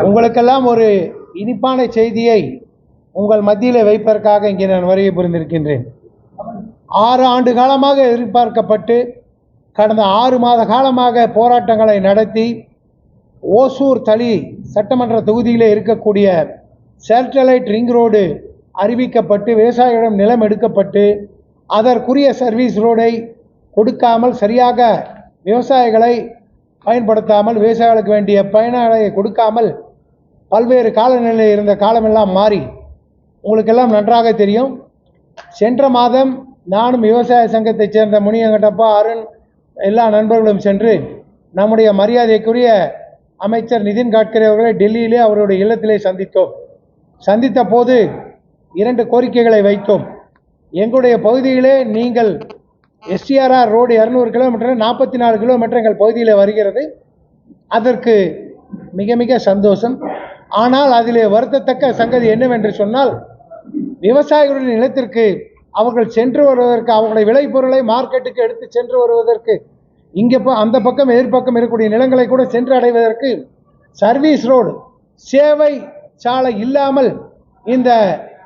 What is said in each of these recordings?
உங்களுக்கெல்லாம் ஒரு இனிப்பான செய்தியை உங்கள் மத்தியில் வைப்பதற்காக இங்கே நான் வருகை புரிந்திருக்கின்றேன். 6 ஆண்டு காலமாக எதிர்பார்க்கப்பட்டு கடந்த 6 மாத காலமாக போராட்டங்களை நடத்தி ஓசூர் தளி சட்டமன்ற தொகுதியில் இருக்கக்கூடிய சேட்டலைட் ரிங் ரோடு அறிவிக்கப்பட்டு விவசாயிகளிடம் நிலம் எடுக்கப்பட்டு அதற்குரிய சர்வீஸ் ரோடை கொடுக்காமல், சரியாக விவசாயிகளை பயன்படுத்தாமல், விவசாயிகளுக்கு வேண்டிய பயனாளை கொடுக்காமல் பல்வேறு காலநிலையில் இருந்த காலமெல்லாம் மாறி உங்களுக்கெல்லாம் நன்றாக தெரியும். சென்ற மாதம் நானும் விவசாய சங்கத்தைச் சேர்ந்த முனியங்கட்டப்பா, அருண், எல்லா நண்பர்களும் சென்று நம்முடைய மரியாதைக்குரிய அமைச்சர் நிதின் கட்கரி அவர்களை டெல்லியிலே அவருடைய இல்லத்திலே சந்தித்தோம். சந்தித்த போது 2 கோரிக்கைகளை வைத்தோம். எங்களுடைய பகுதியிலே நீங்கள் எஸ்டிஆர்ஆர் ரோடு 200 கிலோமீட்டர் 44 கிலோமீட்டர் எங்கள் பகுதியில் வருகிறது. அதற்கு மிக மிக சந்தோஷம். ஆனால் அதிலே வருத்தத்தக்க சங்கதி என்னவென்று சொன்னால், விவசாயிகளுடைய நிலத்திற்கு அவர்கள் சென்று வருவதற்கு, அவர்களுடைய விளைபொருளை மார்க்கெட்டுக்கு எடுத்து சென்று வருவதற்கு, இங்கே அந்த பக்கம் எதிர்பக்கம் இருக்கக்கூடிய நிலங்களை கூட சென்று அடைவதற்கு சர்வீஸ் ரோடு, சேவை சாலை இல்லாமல் இந்த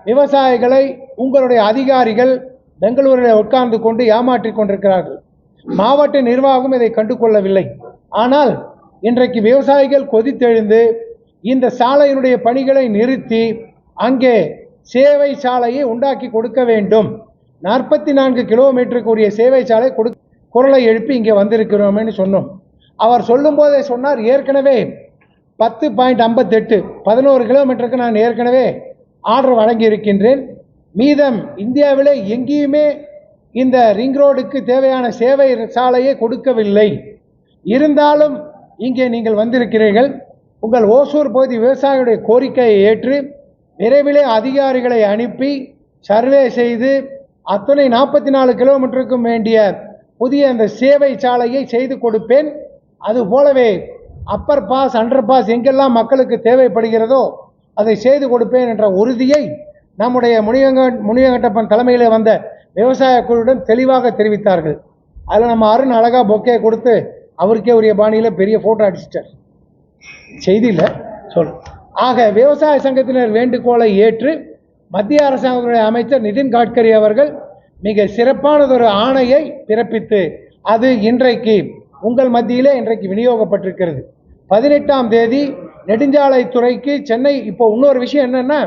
விவசாயிகளை உங்களுடைய அதிகாரிகள் பெங்களூரில் உட்கார்ந்து கொண்டு ஏமாற்றி கொண்டிருக்கிறார்கள். மாவட்ட நிர்வாகம் இதை கண்டு கொள்ளவில்லை. ஆனால் இன்றைக்கு விவசாயிகள் கொதித்தெழுந்து இந்த சாலையினுடைய பணிகளை நிறுத்தி அங்கே சேவை சாலையை உண்டாக்கி கொடுக்க வேண்டும். 44 கிலோமீட்டருக்கு உரிய சேவை சாலை குரலை எழுப்பி இங்கே வந்திருக்கிறோம்னு சொன்னோம். அவர் சொல்லும் போதே சொன்னார், ஏற்கனவே 10.58 11 கிலோமீட்டருக்கு நான் ஏற்கனவே ஆர்டர் வழங்கி இருக்கின்றேன். மீதம் இந்தியாவிலே எங்கேயுமே இந்த ரிங் ரோடுக்கு தேவையான சேவை சாலையை கொடுக்கவில்லை. இருந்தாலும் இங்கே நீங்கள் வந்திருக்கிறீர்கள். உங்கள் ஓசூர் பகுதி விவசாயிகளுடைய கோரிக்கையை ஏற்று விரைவிலே அதிகாரிகளை அனுப்பி சர்வே செய்து அத்தனை 44 கிலோமீட்டருக்கும் வேண்டிய புதிய அந்த சேவை சாலையை செய்து கொடுப்பேன். அதுபோலவே அப்பர் பாஸ், அண்டர் பாஸ் எங்கெல்லாம் மக்களுக்கு தேவைப்படுகிறதோ அதை செய்து கொடுப்பேன் என்ற உறுதியை நம்முடைய முனியங்கட்டப்பன் தலைமையில் வந்த விவசாய குழுவுடன் தெளிவாக தெரிவித்தார்கள். அதில் நம்ம அருண் அழகா பொக்கே கொடுத்து அவருக்கே உரிய பாணியில் பெரிய ஃபோட்டோ அடிச்சிட்டார். செய்தியில் சொல். ஆக விவசாய சங்கத்தினர் வேண்டுகோளை ஏற்று மத்திய அரசாங்கத்துடைய அமைச்சர் நிதின் கட்கரி அவர்கள் மிக சிறப்பானதொரு ஆணையை பிறப்பித்து அது இன்றைக்கு உங்கள் மத்தியிலே இன்றைக்கு விநியோகப்பட்டிருக்கிறது. 18ஆம் தேதி நெடுஞ்சாலைத்துறைக்கு சென்னை. இப்போ இன்னொரு விஷயம் என்னன்னா,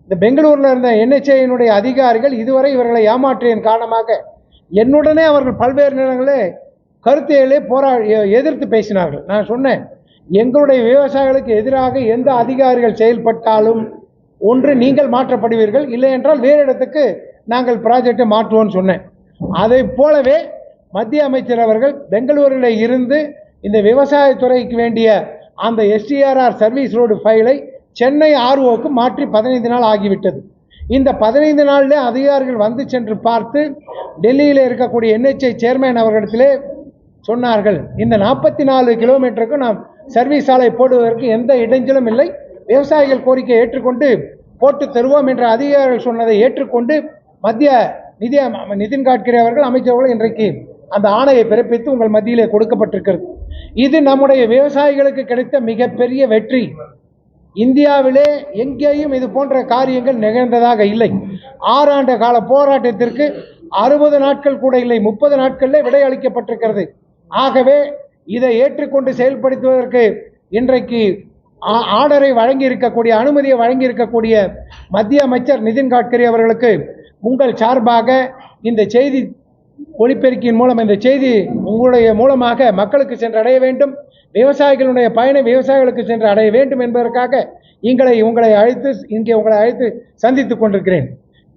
இந்த பெங்களூரில் இருந்த NHAIனுடைய அதிகாரிகள் இதுவரை இவர்களை ஏமாற்றியதன் காரணமாக என்னுடனே அவர்கள் பல்வேறு நேரங்களே கருத்தையிலே எதிர்த்து பேசினார்கள். நான் சொன்னேன், எங்களுடைய விவசாயிகளுக்கு எதிராக எந்த அதிகாரிகள் செயல்பட்டாலும் ஒன்று நீங்கள் மாற்றப்படுவீர்கள், இல்லை என்றால் வேறு இடத்துக்கு நாங்கள் ப்ராஜெக்டை மாற்றுவோம்னு சொன்னேன். அதை போலவே மத்திய அமைச்சர் அவர்கள் பெங்களூரில் இருந்து இந்த விவசாயத்துறைக்கு வேண்டிய அந்த STRR சர்வீஸ் ரோடு ஃபைலை சென்னை ROக்கு மாற்றி 15 நாள் ஆகிவிட்டது. இந்த 15 நாளில் அதிகாரிகள் வந்து சென்று பார்த்து டெல்லியில் இருக்கக்கூடிய NHAI சேர்மேன் அவர்களிடத்திலே சொன்னார்கள், இந்த 44 கிலோமீட்டருக்கு நாம் சர்வீஸ் சாலை போடுவதற்கு எந்த இடைஞ்சலும் இல்லை, விவசாயிகள் கோரிக்கை ஏற்றுக்கொண்டு போட்டு தருவோம் என்ற அதிகாரிகள் சொன்னதை ஏற்றுக்கொண்டு மத்திய நிதின் கட்கரி அவர்கள் அமைச்சர்கள் இன்றைக்கு அந்த ஆணையை பிறப்பித்து உங்கள் மத்தியிலே கொடுக்கப்பட்டிருக்கிறது. இது நம்முடைய விவசாயிகளுக்கு கிடைத்த மிகப்பெரிய வெற்றி. இந்தியாவிலே எங்கேயும் இது போன்ற காரியங்கள் நிகழ்ந்ததாக இல்லை. 6 ஆண்டு கால போராட்டத்திற்கு 60 நாட்கள் கூட இல்லை, 30 நாட்களில் விடை அளிக்கப்பட்டிருக்கிறது. ஆகவே இதை ஏற்றுக்கொண்டு செயல்படுத்துவதற்கு இன்றைக்கு ஆர்டரை வழங்கி இருக்கக்கூடிய, அனுமதியை வழங்கி இருக்கக்கூடிய மத்திய அமைச்சர் நிதின் கட்கரி அவர்களுக்கு உங்கள் சார்பாக இந்த செய்தி ஒளிபெருக்கியின் மூலம் இந்த செய்தி உங்களுடைய மூலமாக மக்களுக்கு சென்று அடைய வேண்டும், விவசாயிகளுடைய பயனை விவசாயிகளுக்கு சென்று அடைய வேண்டும் என்பதற்காக உங்களை அழைத்து சந்தித்துக் கொண்டிருக்கிறேன்.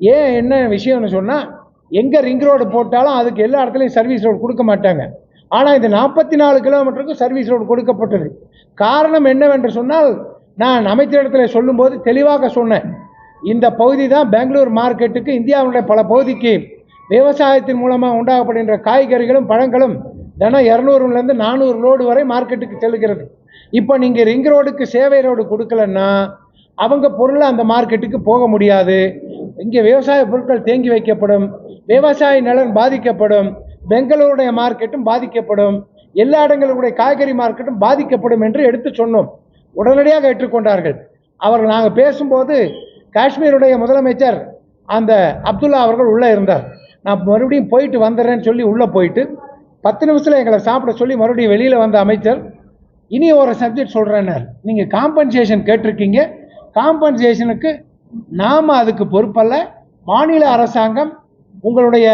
ஏன் என்ன விஷயம்னு சொன்னால், எங்கே ரிங் ரோடு போட்டாலும் அதுக்கு எல்லா இடத்துலையும் சர்வீஸ் ரோடு கொடுக்க மாட்டாங்க. ஆனால் இந்த 44 கிலோமீட்டருக்கு சர்வீஸ் ரோடு கொடுக்கப்பட்டது. காரணம் என்னவென்று சொன்னால், நான் அமைச்சரிடத்தில் சொல்லும்போது தெளிவாக சொன்னேன், இந்த பகுதி தான் பெங்களூர் மார்க்கெட்டுக்கு, இந்தியாவுடைய பல பகுதிக்கு விவசாயத்தின் மூலமாக உண்டாகப்படுகின்ற காய்கறிகளும் பழங்களும் தினம் 200லேருந்து 400 லோடு வரை மார்க்கெட்டுக்கு செல்கிறது. இப்போ நீங்கள் ரிங் ரோடுக்கு சேவை ரோடு கொடுக்கலன்னா அவங்க பொருளை அந்த மார்க்கெட்டுக்கு போக முடியாது. இங்கே விவசாய பொருட்கள் தேங்கி வைக்கப்படும், விவசாய நலன் பாதிக்கப்படும், பெங்களூருடைய மார்க்கெட்டும் பாதிக்கப்படும், எல்லா இடங்களுடைய காய்கறி மார்க்கெட்டும் பாதிக்கப்படும் என்று எடுத்து சொன்னோம். உடனடியாக ஏற்றுக்கொண்டார்கள். அவர்கள் நாங்கள் பேசும்போது காஷ்மீருடைய முதலமைச்சர் அந்த அப்துல்லா அவர்கள் உள்ளே இருந்தார். நான் மறுபடியும் போயிட்டு வந்துடுறேன்னு சொல்லி உள்ளே போயிட்டு 10 நிமிஷத்தில் எங்களை சாப்பிட சொல்லி மறுபடியும் வெளியில் வந்த அமைச்சர் இனி ஒரு சப்ஜெக்ட் சொல்கிறேன்னார். நீங்கள் காம்பன்சேஷன் கேட்டிருக்கீங்க, காம்பன்சேஷனுக்கு நாம் அதுக்கு பொறுப்பல்ல, மாநில அரசாங்கம் உங்களுடைய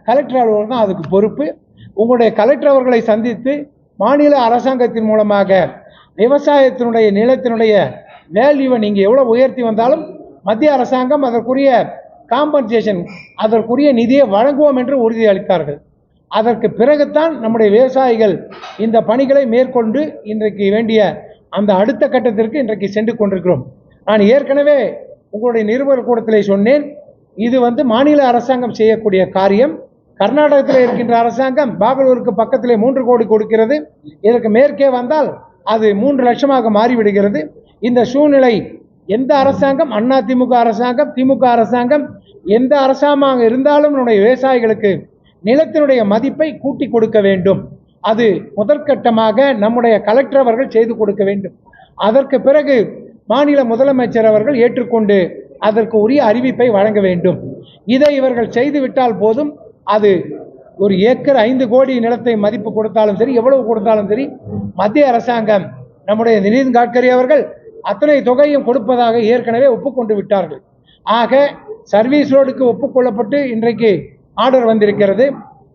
கலெக்டர் அலுவலகம் தான் அதுக்கு பொறுப்பு. உங்களுடைய கலெக்டர் அவர்களை சந்தித்து மாநில அரசாங்கத்தின் மூலமாக விவசாயத்தினுடைய நிலத்தினுடைய வேல்யூவை நீங்கள் எவ்வளோ உயர்த்தி வந்தாலும் மத்திய அரசாங்கம் அதற்குரிய காம்பன்சேஷன் அதற்குரிய நிதியை வழங்குவோம் என்று உறுதி அளித்தார்கள். அதற்கு பிறகுதான் நம்முடைய விவசாயிகள் இந்த பணிகளை மேற்கொண்டு இன்றைக்கு வேண்டிய அந்த அடுத்த கட்டத்திற்கு இன்றைக்கு சென்று கொண்டிருக்கிறோம். நான் ஏற்கனவே உங்களுடைய நிருபர் கூடத்திலே சொன்னேன், இது மாநில அரசாங்கம் செய்யக்கூடிய காரியம். கர்நாடகத்தில் இருக்கின்ற அரசாங்கம் பாகலூருக்கு பக்கத்திலே 3 கோடி கொடுக்கிறது. இதற்கு மேற்கே வந்தால் அது 3 லட்சமாக மாறிவிடுகிறது. இந்த சூழ்நிலை எந்த அரசாங்கம், அதிமுக அரசாங்கம், திமுக அரசாங்கம், எந்த அரசாங்கமாக இருந்தாலும் நம்முடைய விவசாயிகளுக்கு நிலத்தினுடைய மதிப்பை கூட்டி கொடுக்க வேண்டும். அது முதற்கட்டமாக நம்முடைய கலெக்டர் அவர்கள் செய்து கொடுக்க வேண்டும். அதற்கு பிறகு மாநில முதலமைச்சர் அவர்கள் ஏற்றுக்கொண்டு அதற்கு உரிய அறிவிப்பை வழங்க வேண்டும். இதை இவர்கள் செய்துவிட்டால் போதும். அது ஒரு ஏக்கர் 5 கோடி நிலத்தை மதிப்பு கொடுத்தாலும் சரி, எவ்வளவு கொடுத்தாலும் சரி, மத்திய அரசாங்கம் நம்முடைய நிதின் கட்கரி அவர்கள் அத்தனை தொகையும் கொடுப்பதாக ஏற்கனவே ஒப்புக்கொண்டு விட்டார்கள். ஆக சர்வீஸ் ரோடுக்கு ஒப்புக்கொள்ளப்பட்டு இன்றைக்கு ஆர்டர் வந்திருக்கிறது.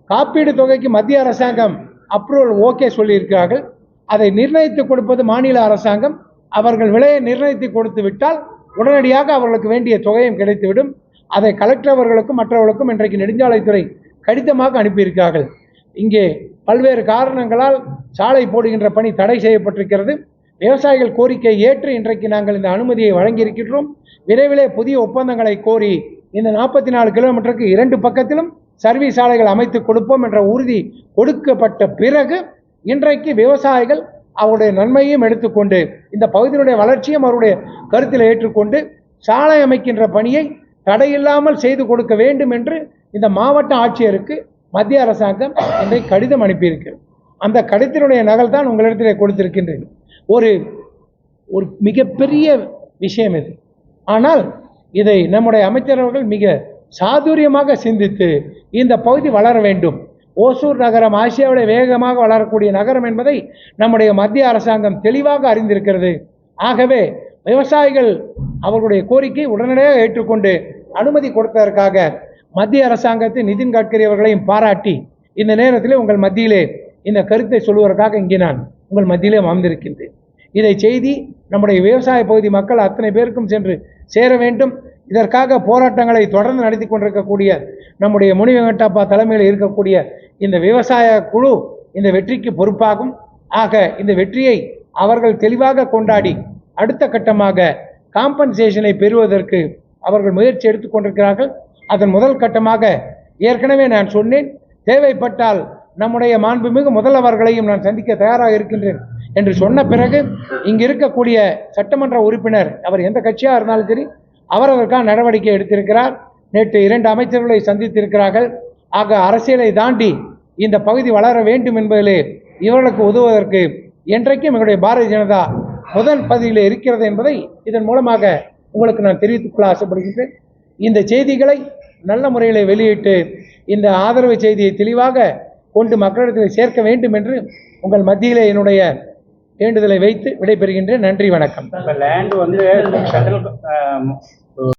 காப்பீடு தொகைக்கு மத்திய அரசாங்கம் அப்ரூவல் ஓகே சொல்லியிருக்கிறார்கள். அதை நிர்ணயித்து கொடுப்பது மாநில அரசாங்கம். அவர்கள் விலையை நிர்ணயித்து கொடுத்து விட்டால் உடனடியாக அவர்களுக்கு வேண்டிய தொகையும் கிடைத்துவிடும். அதை கலெக்டர் அவர்களுக்கும் மற்றவர்களுக்கும் இன்றைக்கு நெடுஞ்சாலைத்துறை கடிதமாக அனுப்பியிருக்கிறார்கள். இங்கே பல்வேறு காரணங்களால் சாலை போடுகின்ற பணி தடை செய்யப்பட்டிருக்கிறது. விவசாயிகள் கோரிக்கை ஏற்று இன்றைக்கு நாங்கள் இந்த அனுமதியை வழங்கியிருக்கின்றோம். விரைவிலே புதிய ஒப்பந்தங்களை கோரி இந்த 44 கிலோமீட்டருக்கு 2 பக்கத்திலும் சர்வீஸ் சாலைகள் அமைத்து கொடுப்போம் என்ற உறுதி கொடுக்கப்பட்ட பிறகு இன்றைக்கு விவசாயிகள் அவருடைய நன்மையும் எடுத்துக்கொண்டு இந்த பகுதியினுடைய வளர்ச்சியும் அவருடைய கருத்தில் ஏற்றுக்கொண்டு சாலை அமைக்கின்ற பணியை தடையில்லாமல் செய்து கொடுக்க வேண்டும் என்று இந்த மாவட்ட ஆட்சியருக்கு மத்திய அரசாங்கம் இன்றைக்கு கடிதம் அனுப்பியிருக்கிறது. அந்த கடிதத்தினுடைய நகல் தான் உங்களிடத்திலே கொடுத்திருக்கின்றேன். ஒரு மிகப்பெரிய விஷயம் இது. ஆனால் இதை நம்முடைய அமைச்சரவர்கள் மிக சாதுரியமாக சிந்தித்து இந்த பகுதி வளர வேண்டும். ஓசூர் நகரம் ஆசியாவிலே வேகமாக வளரக்கூடிய நகரம் என்பதை நம்முடைய மத்திய அரசாங்கம் தெளிவாக அறிந்திருக்கிறது. ஆகவே விவசாயிகள் அவர்களுடைய கோரிக்கை உடனடியாக ஏற்றுக்கொண்டு அனுமதி கொடுத்ததற்காக மத்திய அரசாங்கத்தை நிதின் கட்கரி அவர்களையும் பாராட்டி இந்த நேரத்திலே உங்கள் மத்தியிலே இந்த கருத்தை சொல்வதற்காக இங்கே நான் உங்கள் மத்தியிலே அமர்ந்திருக்கின்றேன். இதை செய்தி நம்முடைய விவசாய பகுதி மக்கள் அத்தனை பேருக்கும் சென்று சேர வேண்டும். இதற்காக போராட்டங்களை தொடர்ந்து நடத்தி கொண்டிருக்கக்கூடிய நம்முடைய முனி வெங்கடப்பா தலைமையில் இருக்கக்கூடிய இந்த விவசாய குழு இந்த வெற்றிக்கு பொறுப்பாகும். ஆக இந்த வெற்றியை அவர்கள் தெளிவாக கொண்டாடி அடுத்த கட்டமாக காம்பன்சேஷனை பெறுவதற்கு அவர்கள் முயற்சி எடுத்துக் கொண்டிருக்கிறார்கள். அதன் முதல் கட்டமாக ஏற்கனவே நான் சொன்னேன், தேவைப்பட்டால் நம்முடைய மாண்புமிகு முதல்வர்களையும் நான் சந்திக்க தயாராக இருக்கின்றேன் என்று சொன்ன பிறகு இங்கு இருக்கக்கூடிய சட்டமன்ற உறுப்பினர் அவர் எந்த கட்சியாக இருந்தாலும் சரி அவர் அதற்கான நடவடிக்கை எடுத்திருக்கிறார். நேற்று 2 அமைச்சர்களை சந்தித்திருக்கிறார்கள். ஆக அரசியலை தாண்டி இந்த பகுதி வளர வேண்டும் என்பதிலே இவர்களுக்கு உதவுவதற்கு என்றைக்கும் எங்களுடைய பாரதிய ஜனதா முதல் பதவியில் இருக்கிறது என்பதை இதன் மூலமாக உங்களுக்கு நான் தெரிவித்துக் கொள்ள ஆசைப்படுகின்றேன். இந்த செய்திகளை நல்ல முறையில் வெளியிட்டு இந்த ஆதரவு செய்தியை தெளிவாக கொண்டு மக்களிடத்தில் சேர்க்க வேண்டும் என்று உங்கள் மத்தியிலே என்னுடைய வேண்டுதலை வைத்து விடைபெறுகின்றேன். நன்றி, வணக்கம்.